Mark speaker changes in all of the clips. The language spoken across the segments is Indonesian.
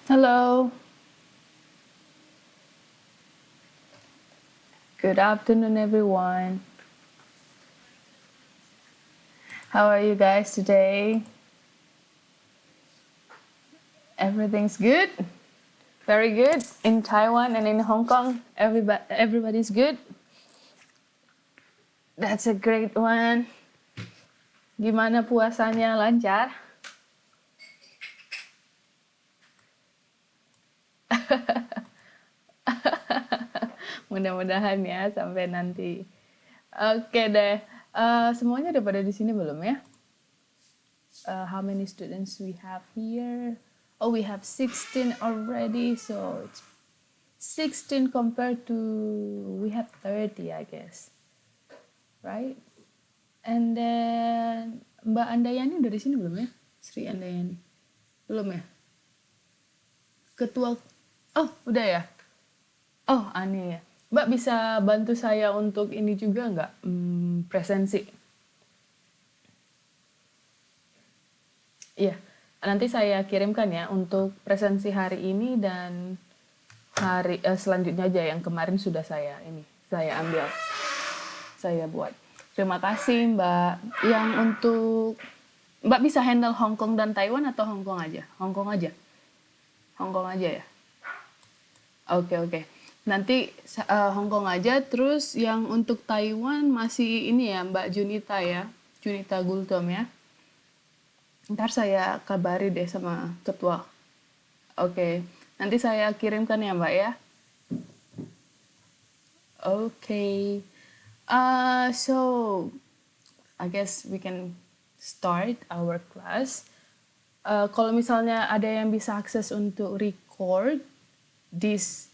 Speaker 1: Hello, good afternoon, everyone. How are you guys today? Everything's good? Very good. In Taiwan and in Hong Kong, everybody's good. That's a great one. Gimana puasanya, lancar? Mudah-mudahan ya sampai nanti. Oke deh. Semuanya udah pada di sini belum ya? How many students we have here? Oh, we have 16 already, so it's 16 compared to we have 30, I guess. Right? And then Mbak Andayani udah di sini belum ya? Sri Andayani. Belum ya? Ketua. Oh, udah ya? Oh, Ani ya. Mbak bisa bantu saya untuk ini juga nggak? Presensi. Iya. Nanti saya kirimkan ya untuk presensi hari ini dan hari selanjutnya aja yang kemarin sudah saya ambil. Saya buat. Terima kasih Mbak. Yang untuk Mbak bisa handle Hong Kong dan Taiwan atau Hong Kong aja? Hong Kong aja. Hong Kong aja ya. Oke. Nanti Hong Kong aja. Terus yang untuk Taiwan masih ini ya Mbak Junita ya. Junita Gultom ya. Ntar saya kabari deh sama ketua. Oke. Nanti saya kirimkan ya Mbak ya. Okay. So I guess we can start our class. Kalau misalnya ada yang bisa akses untuk record this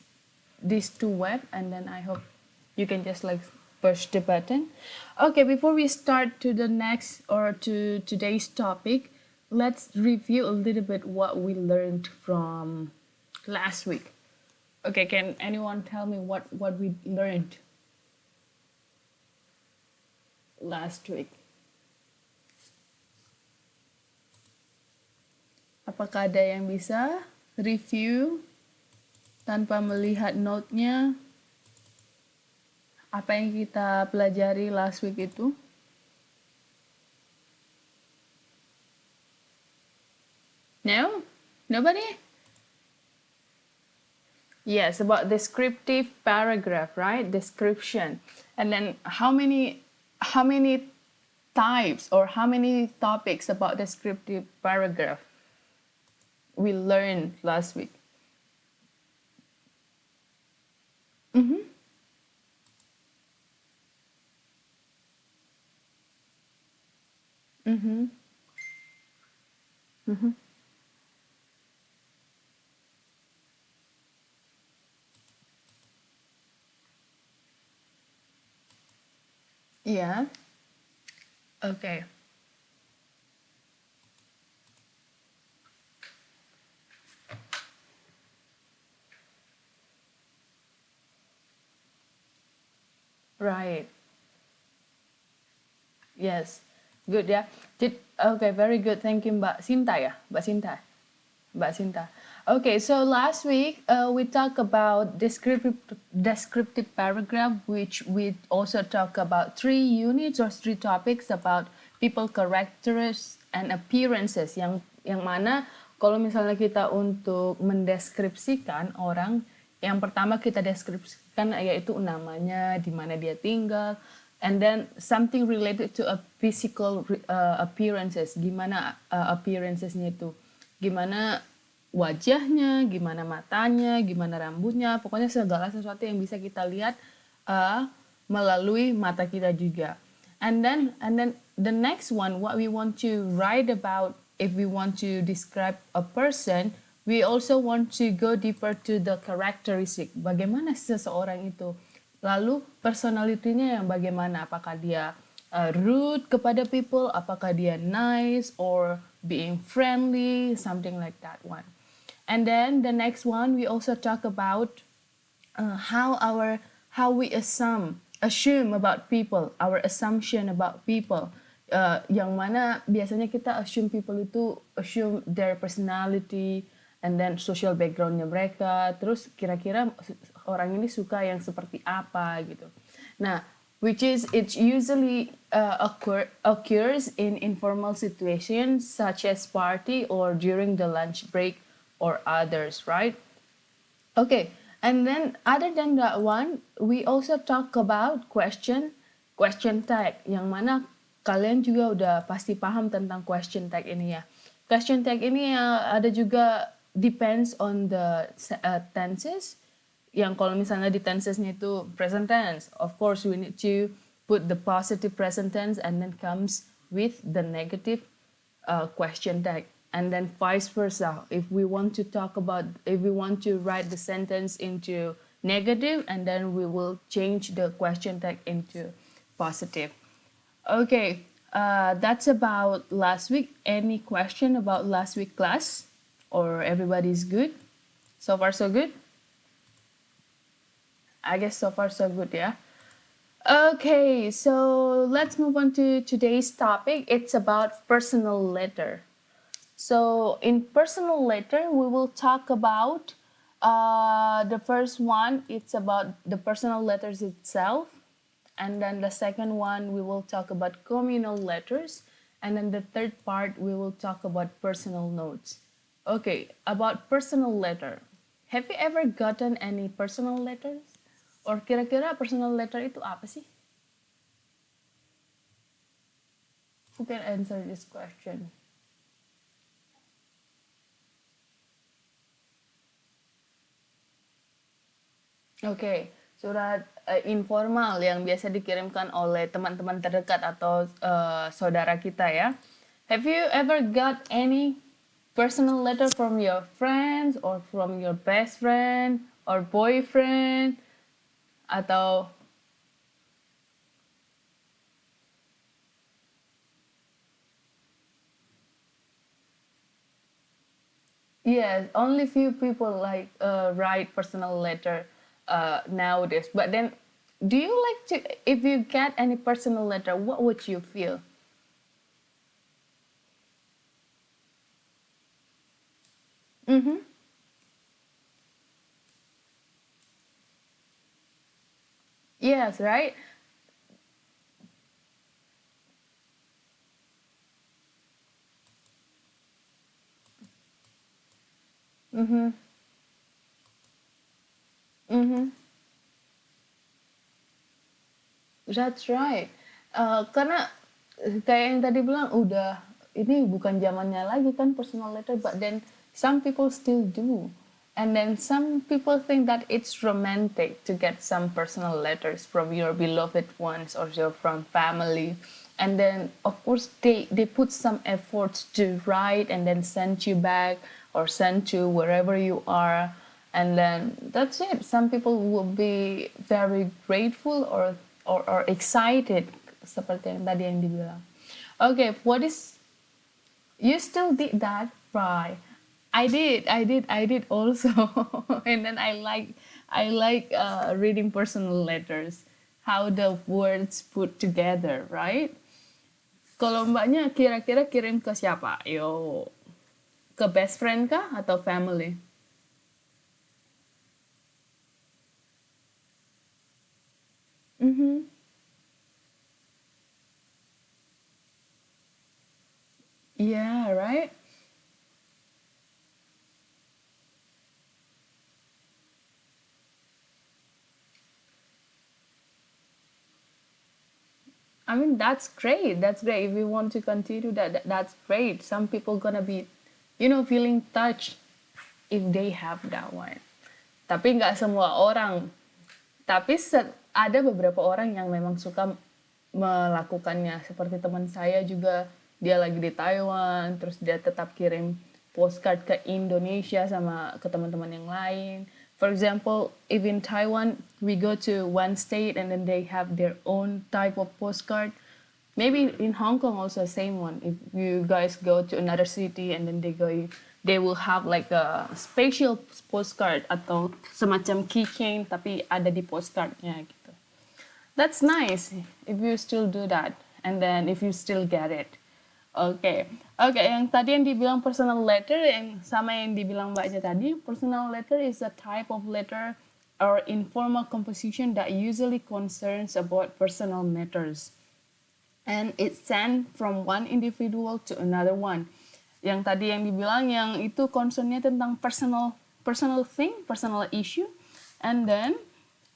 Speaker 1: to web, and then I hope you can just like push the button. Okay, before we start to the next or to today's topic, let's review a little bit what we learned from last week. Okay, can anyone tell me what we learned last week? Apakah ada yang bisa review tanpa melihat note-nya? Apa yang kita pelajari last week itu? No? Nobody? Yes, about descriptive paragraph, right? Description. And then how many types or how many topics about descriptive paragraph we learned last week? Mm-hmm. Mm-hmm. Mm-hmm. Yeah. Okay. Right. Yes. Good ya. Okay, very good. Thank you Mbak Sinta ya. Mbak Sinta. Mbak Sinta. Okay, so last week we talked about descriptive paragraph, which we also talk about 3 units or 3 topics about people characteristics and appearances. Yang mana kalau misalnya kita untuk mendeskripsikan orang, yang pertama kita deskripsikan yaitu namanya, di mana dia tinggal, and then something related to a physical appearances. Gimana appearancesnya itu? Gimana wajahnya, gimana matanya, gimana rambutnya, pokoknya segala sesuatu yang bisa kita lihat melalui mata kita juga. And then the next one, what we want to write about, if we want to describe a person, we also want to go deeper to the characteristic. Bagaimana seseorang itu? Lalu personality-nya yang bagaimana? Apakah dia rude kepada people? Apakah dia nice or being friendly? Something like that one. And then the next one, we also talk about how we assume about people, our assumption about people. Yang mana biasanya kita assume people itu assume their personality, and then social backgroundnya mereka, terus kira-kira orang ini suka yang seperti apa gitu. Nah, which is it usually occurs in informal situations such as party or during the lunch break or others, right? Okay, and then other than that one, we also talk about question tag, yang mana kalian juga udah pasti paham tentang question tag ini ya. Question tag ini ada juga depends on the tenses. Yang kalau misalnya di tensesnya itu present tense, of course we need to put the positive present tense and then comes with the negative question tag. And then vice versa, if we want to write the sentence into negative, and then we will change the question tag into positive. Okay, that's about last week. Any question about last week class? Or everybody's good? So far so good? I guess so far so good, yeah? Okay, so let's move on to today's topic. It's about personal letter. So in personal letter, we will talk about the first one, it's about the personal letters itself. And then the second one, we will talk about communal letters. And then the third part, we will talk about personal notes. Okay, about personal letter. Have you ever gotten any personal letters? Or kira-kira personal letter itu apa sih? Who can answer this question? Oke, surat informal yang biasa dikirimkan oleh teman-teman terdekat atau saudara kita ya. Have you ever got any personal letter from your friends or from your best friend or boyfriend atau yes, only few people like write personal letter nowadays. But then, do you like to? If you get any personal letter, what would you feel? Mm-hmm. Yes, right. Mm-hmm. Mm-hmm. That's right. Karena kayak yang tadi bilang udah ini bukan zamannya lagi kan personal letter, but then some people still do. And then some people think that it's romantic to get some personal letters from your beloved ones or from family. And then of course they put some efforts to write and then send you back or send to wherever you are. And then that's it. Some people will be very grateful or excited seperti yang tadi yang dibilang. Okay, what is you still did that, right? I did also. And then I like reading personal letters, how the words put together, right? Kalau mbaknya kira-kira kirim ke siapa? Yo, ke best friend kah atau family? Mm-hmm. Yeah, right? I mean, that's great. That's great. If you want to continue that's great. Some people gonna be, feeling touched if they have that one. Tapi nggak semua orang. Tapi ada beberapa orang yang memang suka melakukannya. Seperti teman saya juga, dia lagi di Taiwan, terus dia tetap kirim postcard ke Indonesia sama ke teman-teman yang lain. For example, if in Taiwan we go to one state and then they have their own type of postcard. Maybe in Hong Kong also same one. If you guys go to another city and then they will have like a special postcard atau semacam keychain tapi ada di postcardnya gitu. That's nice if you still do that and then if you still get it. Oke, oke. Yang tadi yang dibilang personal letter, yang sama yang dibilang Mbaknya tadi, personal letter is a type of letter or informal composition that usually concerns about personal matters, and it's sent from one individual to another one. Yang tadi yang dibilang yang itu concernnya tentang personal thing, personal issue, and then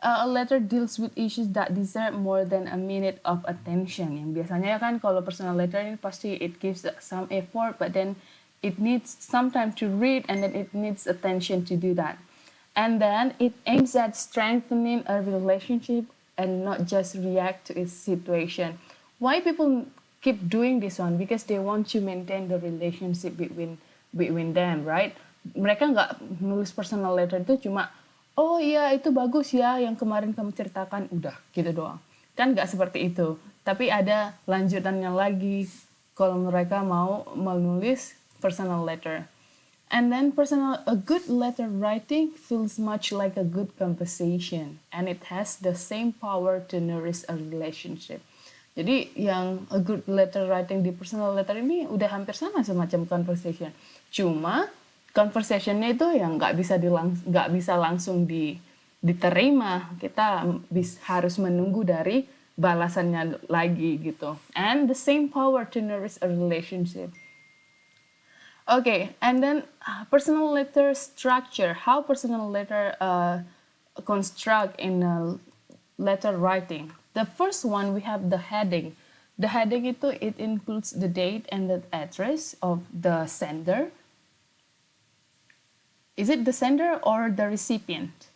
Speaker 1: a letter deals with issues that deserve more than a minute of attention. Yang biasanya kan kalau personal letter ini pasti it gives some effort, but then it needs some time to read, and then it needs attention to do that. And then it aims at strengthening a relationship and not just react to its situation. Why people keep doing this one? Because they want to maintain the relationship between them, right? Mereka nggak nulis personal letter itu cuma, oh iya itu bagus ya yang kemarin kamu ceritakan, udah gitu doang. Kan nggak seperti itu. Tapi ada lanjutannya lagi kalau mereka mau menulis personal letter. And then a good letter writing feels much like a good conversation, and it has the same power to nourish a relationship. Jadi yang a good letter writing di personal letter ini udah hampir sama semacam conversation. Cuma conversationnya itu yang nggak bisa langsung diterima. Kita harus menunggu dari balasannya lagi gitu. And the same power to nourish a relationship. Okay, and then personal letter structure. How personal letter construct in letter writing. The first one we have the heading. The heading itu it includes the date and the address of the sender. Is it the sender or the recipient?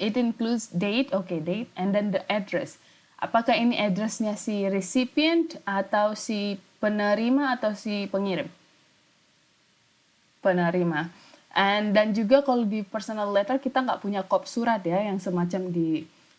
Speaker 1: It includes date, okay, date, and then the address. Apakah ini addressnya si recipient atau si penerima atau si pengirim? Penerima. Dan juga kalau di personal letter kita nggak punya kop surat ya, yang semacam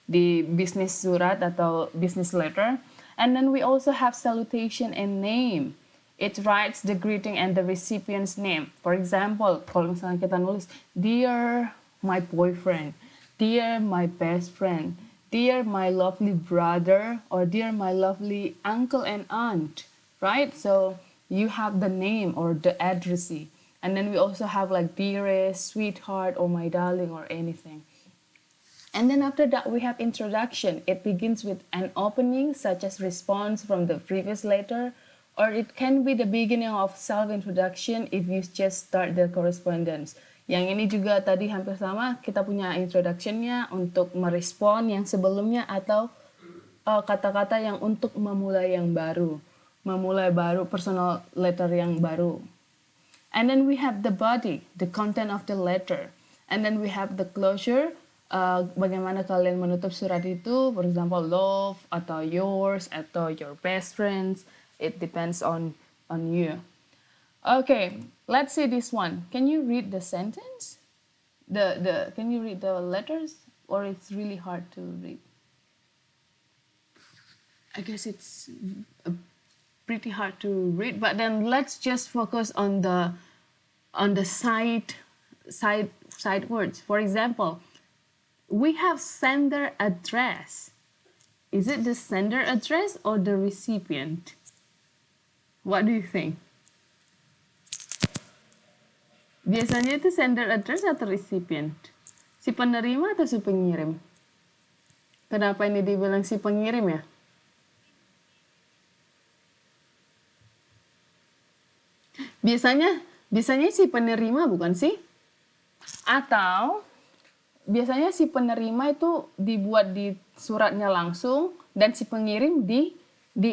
Speaker 1: di business surat atau business letter. And then we also have salutation and name. It writes the greeting and the recipient's name. For example, kalau misalnya kita nulis, Dear my boyfriend, Dear my best friend, Dear my lovely brother, or Dear my lovely uncle and aunt, right? So you have the name or the addressee. And then we also have like dearest, sweetheart, or my darling, or anything. And then after that, we have introduction. It begins with an opening, such as response from the previous letter, or it can be the beginning of self-introduction if you just start the correspondence. Yang ini juga tadi hampir sama, kita punya introduction-nya untuk merespon yang sebelumnya atau kata-kata yang untuk memulai yang baru. Memulai baru, personal letter yang baru. And then we have the body, the content of the letter. And then we have the closure, bagaimana kalian menutup surat itu, for example, love, atau yours, atau your best friends. It depends on you. Okay, let's see this one. Can you read the sentence? Can you read the letters? Or it's really hard to read? I guess it's pretty hard to read, but then let's just focus on the side words. For example, we have sender address. Is it the sender address or the recipient? What do you think? Biasanya itu sender address atau recipient? Si penerima atau si pengirim? Kenapa ini dibilang si pengirim ya? Biasanya si penerima bukan sih? Atau biasanya si penerima itu dibuat di suratnya langsung dan si pengirim di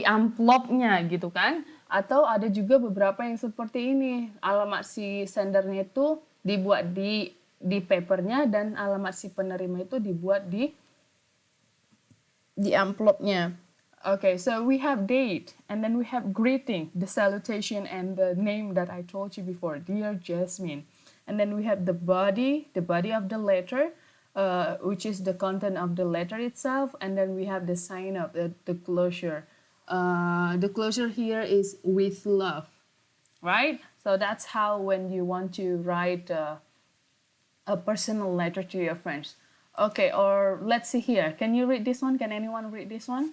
Speaker 1: amplopnya gitu kan? Atau ada juga beberapa yang seperti ini, alamat si sendernya itu dibuat di papernya dan alamat si penerima itu dibuat di amplopnya. Okay, so we have date, and then we have greeting, the salutation, and the name that I told you before, Dear Jasmine. And then we have the body of the letter, which is the content of the letter itself, and then we have the sign of the closure. The closure here is with love, right? So that's how when you want to write a personal letter to your friends. Okay, or let's see here. Can you read this one? Can anyone read this one?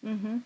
Speaker 1: Mhm.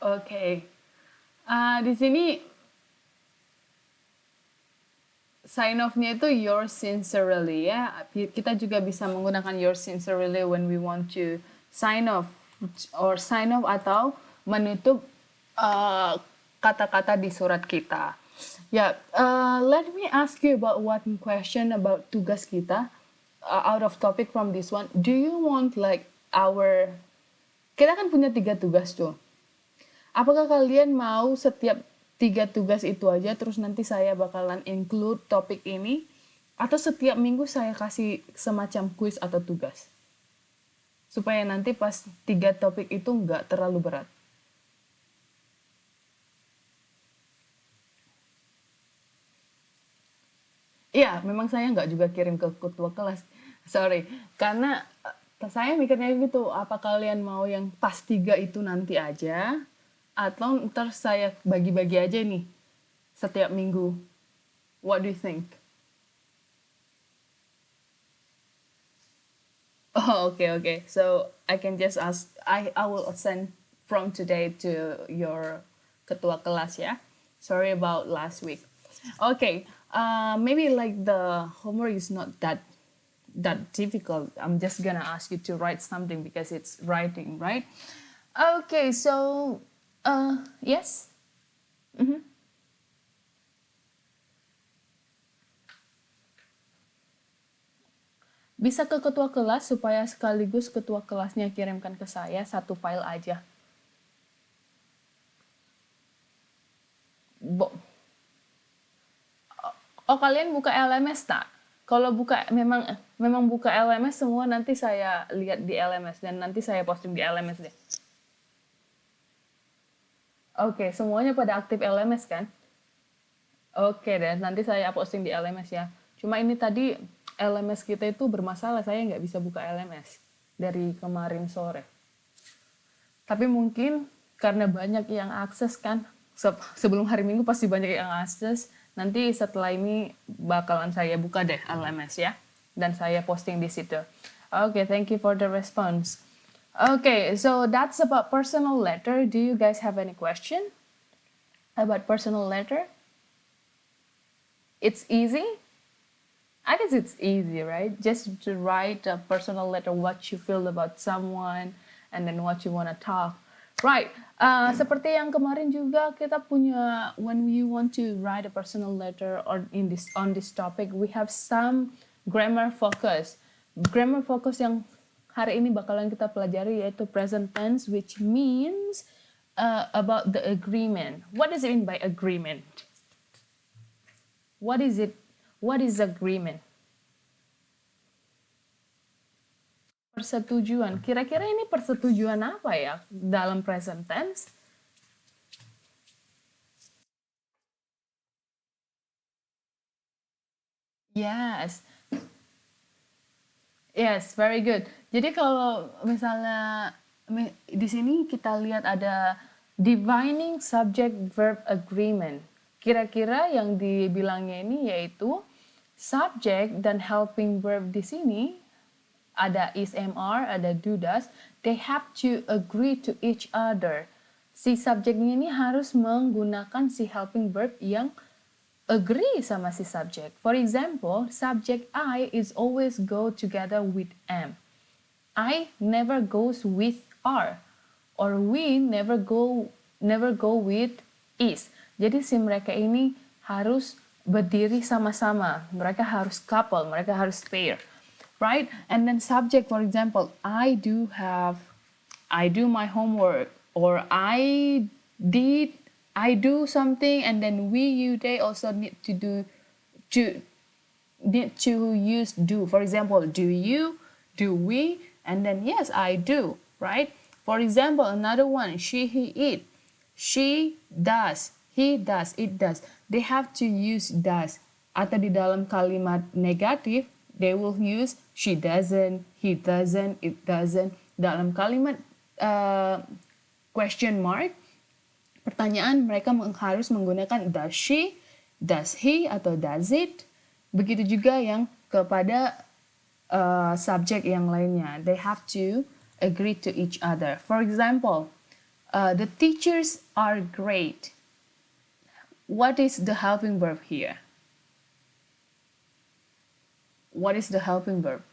Speaker 1: Oke. Di sini sign off-nya itu yours sincerely ya. Kita juga bisa menggunakan yours sincerely when we want to sign off atau menutup kata-kata di surat kita. Ya, let me ask you about one question about tugas kita. Out of topic from this one, do you want like kita kan punya 3 tugas tuh. Apakah kalian mau setiap 3 tugas itu aja terus nanti saya bakalan include topik ini, atau setiap minggu saya kasih semacam kuis atau tugas supaya nanti pas 3 topik itu nggak terlalu berat? Iya, memang saya nggak juga kirim ke ketua kelas. Sorry, karena saya mikirnya gitu, apa kalian mau yang pas 3 itu nanti aja, atau ntar saya bagi-bagi aja nih setiap minggu. What do you think? Oh, okay. So I can just ask. I will send from today to your ketua kelas ya. Sorry about last week. Okay. Maybe like the homework is not that difficult. I'm just gonna ask you to write something because it's writing, right? Okay. So, yes. Mhm. Bisa ke ketua kelas supaya sekaligus ketua kelasnya kirimkan ke saya satu file aja. Bo Oh, kalian buka LMS tak? Kalau buka memang buka LMS semua, nanti saya lihat di LMS dan nanti saya posting di LMS deh. Oke, semuanya pada aktif LMS kan? Oke deh, nanti saya posting di LMS ya. Cuma ini tadi LMS kita itu bermasalah, saya nggak bisa buka LMS dari kemarin sore. Tapi mungkin karena banyak yang akses kan, sebelum hari Minggu pasti banyak yang akses. Nanti setelah ini bakalan saya buka deh LMS ya. Dan saya posting di situ. Okay, thank you for the response. Okay, so that's about personal letter. Do you guys have any question about personal letter? It's easy? I guess it's easy, right? Just to write a personal letter, what you feel about someone, and then what you want to talk. Right. Seperti yang kemarin juga kita punya, when we want to write a personal letter or on this topic, we have some grammar focus. Grammar focus yang hari ini bakalan kita pelajari yaitu present tense, which means about the agreement. What does it mean by agreement? What is it? What is agreement? Persetujuan. Kira-kira ini persetujuan apa ya dalam present tense? Yes. Yes, very good. Jadi kalau misalnya di sini kita lihat ada defining subject verb agreement. Kira-kira yang dibilangnya ini yaitu subject dan helping verb di sini ada is, am, are, ada do, does. They have to agree to each other. Si subjeknya ini harus menggunakan si helping verb yang agree sama si subject. For example, subject I is always go together with am. I never goes with are. Or we never go with is. Jadi si mereka ini harus berdiri sama-sama. Mereka harus couple, mereka harus pair. Right? And then subject, for example, I do my homework, or I do something, and then we, you, they also need to use do. For example, do you, do we, And then yes, I do, right? For example, another one, she, he, it. She does, he does, it does. They have to use does. Atau di dalam kalimat negatif, they will use she doesn't, he doesn't, it doesn't. Dalam kalimat question mark, pertanyaan, mereka harus menggunakan does she, does he, atau does it. Begitu juga yang kepada subjek yang lainnya. They have to agree to each other. For example, the teachers are great. What is the helping verb here? What is the helping verb?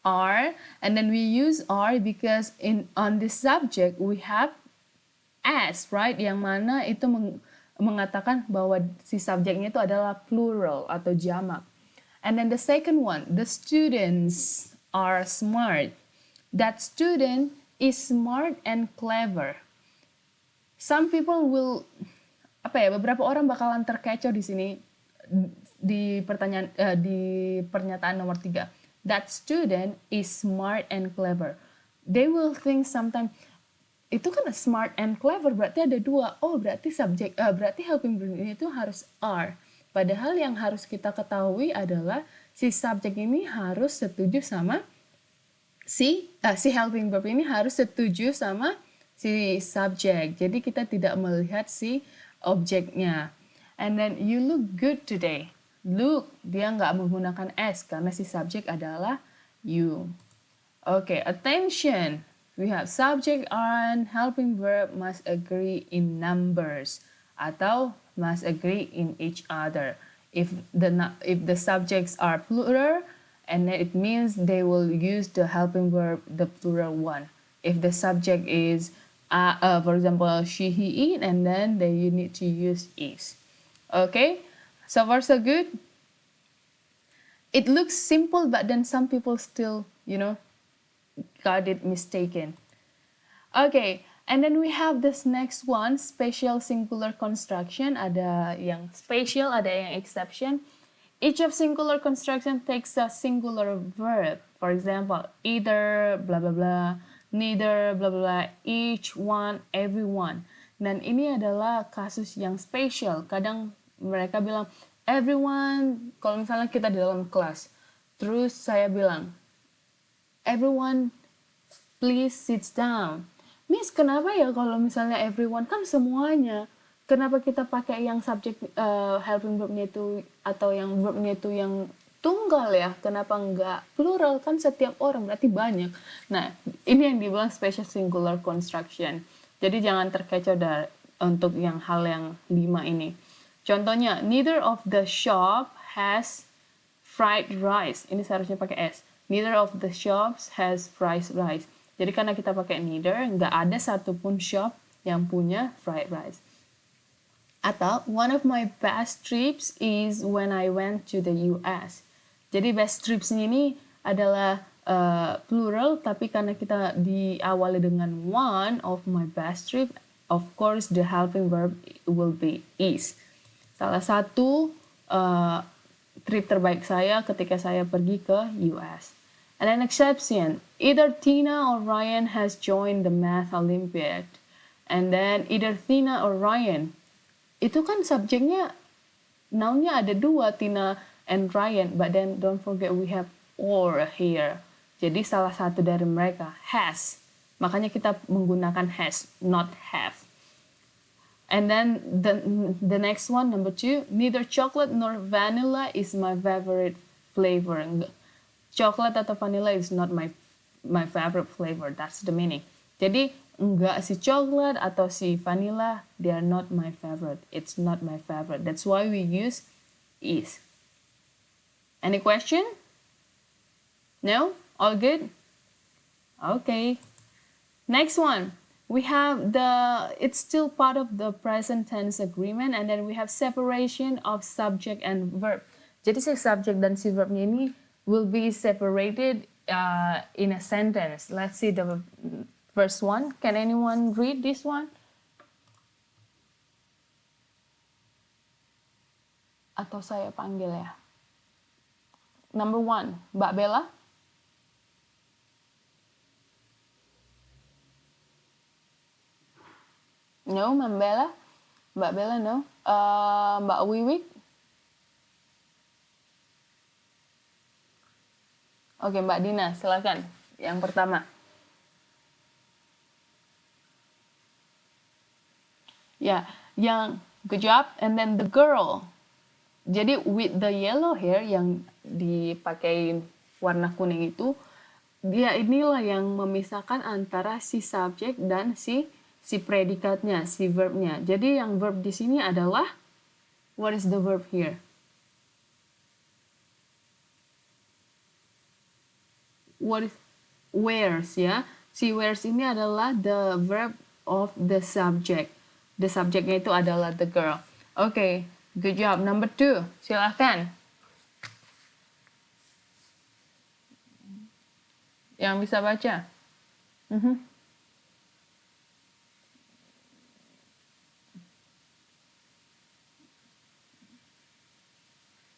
Speaker 1: Are, and then we use are because on this subject we have as, right? Yang mana itu mengatakan bahwa si subjeknya itu adalah plural atau jamak. And then the second one, the students are smart. That student is smart and clever. Some people will, beberapa orang bakalan terkecoh di sini di pernyataan nomor 3. That student is smart and clever. They will think sometimes, itu kan smart and clever berarti ada 2. Oh, berarti berarti helping verb ini itu harus are. Padahal yang harus kita ketahui adalah si subjek ini harus setuju sama si helping verb ini harus setuju sama si subjek. Jadi kita tidak melihat si objeknya. And then you look good today. Look, dia nggak menggunakan s karena si subjek adalah you. Okay, attention. We have subject and helping verb must agree in numbers atau must agree in each other. If the subjects are plural, and then it means they will use the helping verb, the plural one. If the subject is, for example, she, he, it, and then you need to use is. Okay, so far so good. It looks simple, but then some people still, got it mistaken. Okay, and then we have this next one, special singular construction. Ada yang special, ada yang exception. Each of singular construction takes a singular verb. For example, either, blah, blah, blah, neither, blah, blah, blah, each, one, everyone. Dan ini adalah kasus yang spesial. Kadang mereka bilang, everyone, kalau misalnya kita di dalam kelas, terus saya bilang, everyone, please sit down. Miss, kenapa ya kalau misalnya everyone, kan semuanya. Kenapa kita pakai yang subjek helping verb-nya itu atau yang verb-nya itu yang tunggal ya? Kenapa enggak plural? Kan setiap orang, berarti banyak. Nah, ini yang dibilang special singular construction. Jadi jangan terkecoh untuk yang hal yang 5 ini. Contohnya, neither of the shop has fried rice. Ini seharusnya pakai S. Neither of the shops has fried rice. Jadi karena kita pakai neither, nggak ada satupun shop yang punya fried rice. Atau, one of my best trips is when I went to the US. Jadi best trips ini adalah plural, tapi karena kita diawali dengan one of my best trip, of course the helping verb will be is. Salah satu trip terbaik saya ketika saya pergi ke US. And an exception, either Tina or Ryan has joined the Math Olympiad. And then either Tina or Ryan. Itu kan subjeknya, noun-nya ada 2, Tina and Ryan. But then don't forget we have or here. Jadi salah satu dari mereka has. Makanya kita menggunakan has, not have. And then the next one, number 2, neither chocolate nor vanilla is my favorite flavor. Chocolate atau vanilla is not my favorite flavor. That's the meaning. Jadi enggak si coklat atau si vanilla, they are not my favorite. It's not my favorite. That's why we use is. Any question? No? All good? Okay. Next one. We have it's still part of the present tense agreement, and then we have separation of subject and verb. Jadi si subject dan si verbnya ini will be separated in a sentence. Let's see the first one. Can anyone read this one? Atau saya panggil ya. Number 1, Mbak Bella. No, Mbak Bella no. Mbak Wiwik. Oke, Mbak Dina, silakan. Yang pertama. Ya, yang good job. And then the girl. Jadi with the yellow hair yang dipakai warna kuning itu, dia inilah yang memisahkan antara si subjek dan si predikatnya, si verbnya. Jadi yang verb di sini adalah, what is the verb here? What is wears ya? Si wears ini adalah the verb of the subject. The subjeknya itu adalah the girl. Oke, good job. Number 2, silahkan. Yang bisa baca.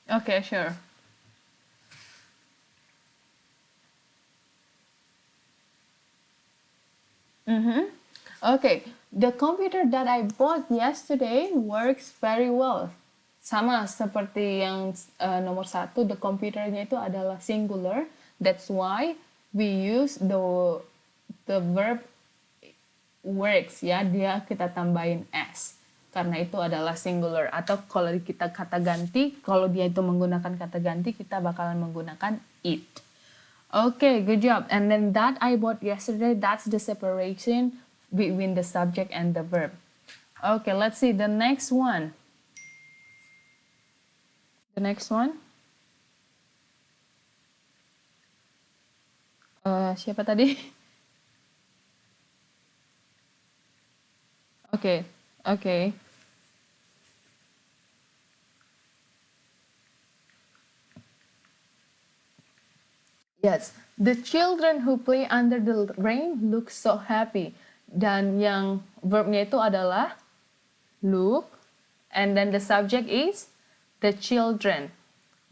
Speaker 1: Okay, sure. Okay, the computer that I bought yesterday works very well. Sama seperti yang nomor 1, the computernya itu adalah singular. That's why we use the verb works ya, dia kita tambahin s. Karena itu adalah singular. Atau kalau kita kata ganti, kalau dia itu menggunakan kata ganti, kita bakalan menggunakan it. Okay, good job. And then that I bought yesterday, that's the separation between the subject and the verb. Okay, let's see the next one. The next one. Siapa tadi? Okay, okay. Yes, the children who play under the rain look so happy. Dan yang verbnya itu adalah look, and then the subject is the children.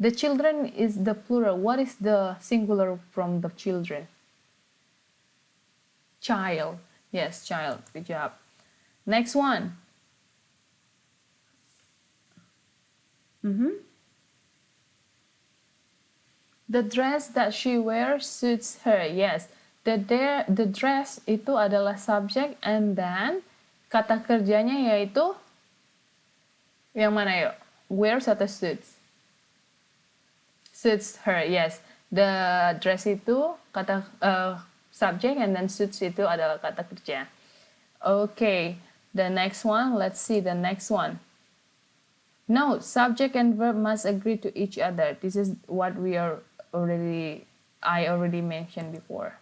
Speaker 1: The children is the plural. What is the singular from the children? Child. Yes, child. Good job. Next one. The dress that she wears suits her. Yes, the dress itu adalah subject, and then kata kerjanya yaitu yang mana yuk? Wears atau suits? Suits her. Yes, the dress itu kata subject, and then suits itu adalah kata kerja. Okay, the next one. Let's see the next one. No, subject and verb must agree to each other. This is what I already mentioned before.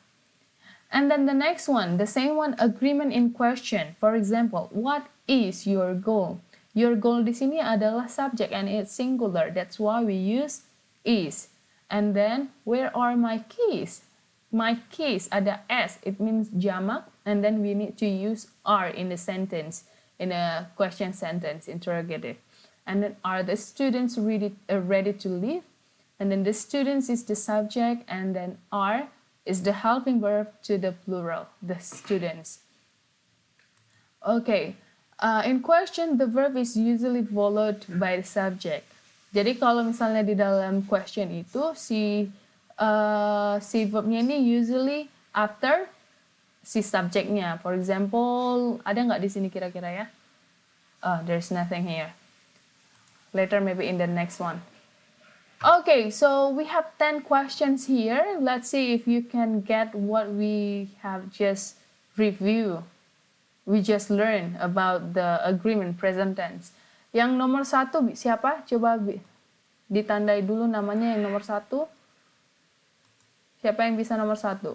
Speaker 1: And then the next one, the same one, agreement in question. For example, what is your goal? Your goal di sini adalah subject and it's singular. That's why we use is. And then, where are my keys? My keys ada s, it means jamak, and then we need to use are in the sentence, in a question sentence, interrogative. And then, are the students ready to leave? And then the students is the subject, and then are is the helping verb to the plural, the students. Okay, in question, the verb is usually followed by the subject. Jadi kalau misalnya di dalam question itu, si verbnya ini usually after si subjeknya. For example, ada nggak di sini kira-kira ya? There's nothing here. Later, maybe in the next one. Okay, so we have 10 questions here. Let's see if you can get what we have just reviewed. We just learned about the agreement present tense. Yang nomor 1 siapa? Coba ditandai dulu namanya yang nomor 1. Siapa yang bisa nomor 1?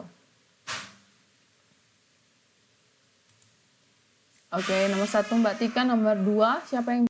Speaker 1: Oke, nomor 1 Mbak Tika, nomor 2 siapa yang